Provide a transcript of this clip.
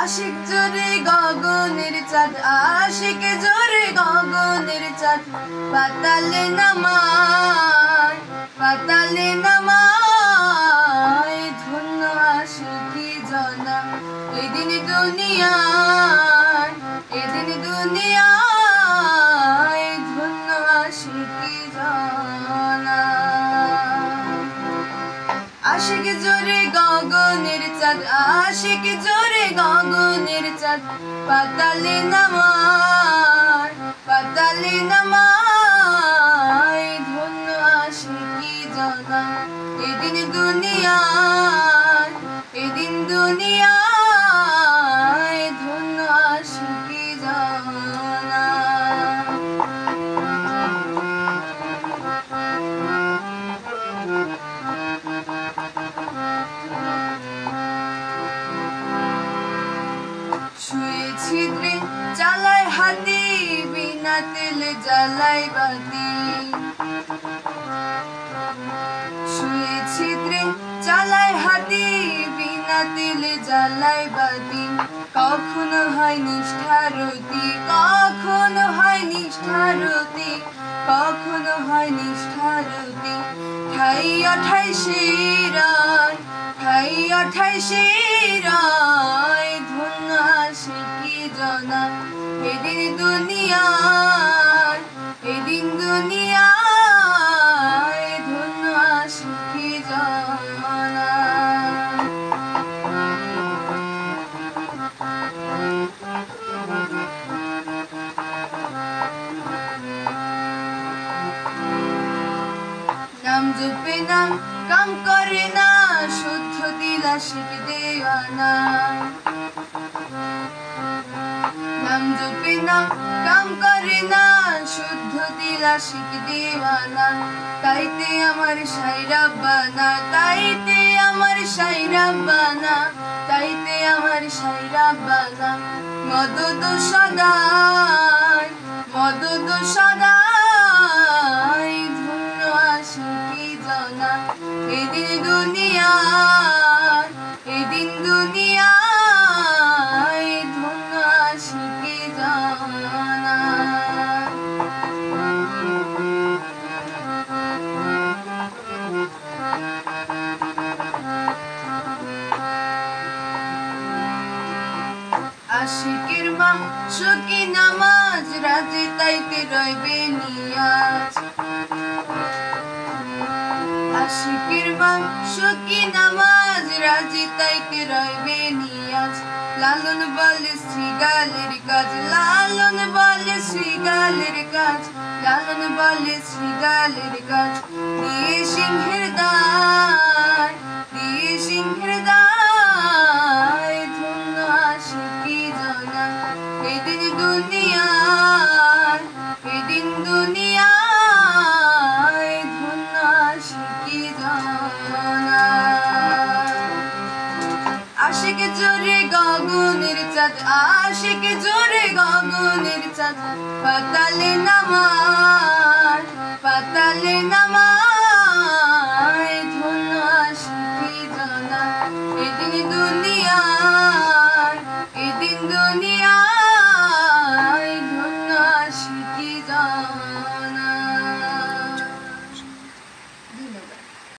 আশিক জোরে গগনের চাঁদ, আশিক জোরে গগনের চাঁদ, পাতালে নামায়, পাতালে নামায়। ধন্য আশিকি জনা এদিন দুনিয়ায়, এদিন দুনিয়ায়। ধন্য আশিকি জনা। আশিক জোরে গগনের চাঁদ, আশিক জোরে গগনের চাঁদ, পাতালে নামায়, পাতালে নামায়। ধন্য আশিকি জনা এদিন দুনিয়ায়, এদিন দুনিয়ায়। ধন্য আশিকি জনা। শুয়ে ছিদ্রে জ্বালায় হাতি, বিনা তেলে জ্বালায় বাতি। শুয়ে ছিদ্রে জ্বালায় হাতি, বিনা তেলে জ্বালায় বাতি। কখনো হয় নিষ্ঠারতি, কখনো হয় নিষ্ঠারতি, কখনো হয় নিষ্ঠারতি। ঠাই অঠাইশে রায়, ঠাই অঠাইশে রায়। ধন্য আশিকি জনা এদিন দুনিয়ায়, এদিন দুনিয়ায়। ধন্য আশিকি জনা। নাম জপে না, কাম করে না, শুদ্ধ দিল আশিক দেওয়ানা। নাম জপে না, কাম করে না, শুদ্ধ দিল আশিক দেওয়ানা। তাইতে আমার সাই রাব্বানা, তাইতে আমার সাই রাব্বানা, তাইতে আমার সাই রাব্বানা। মদদ সদাই, মদদ সদাই। ধন্য আশিকি জনা এদিন দুনিয়ায়, এদিন দুনিয়ায়। ধন্য আশিকি জনা। আশিকের মা সকি নামাজ, রাজে তাইতে রইবে নিয়াজ। আশিকের মা সকি নামাজ, রাজে তাইতে রইবে নিয়াজ। লালন বলে শ্রীগালের কাজ, লালন বলে শ্রীগালের কাজ, লালন বলে শ্রীগালের কাজ। দিয়ে সিংহের দায়, দিয়ে সিংহের দায়। ধন্য আশিকি জনা এদিন দুনিয়ায়, এদিন দুনিয়ায়। ধন্য আশিকি জনা। আশিক জোরে গগনের চাঁদ, আশিক জোরে গগনের চাঁদ, পাতালে নামায়, পাতালে নামায়।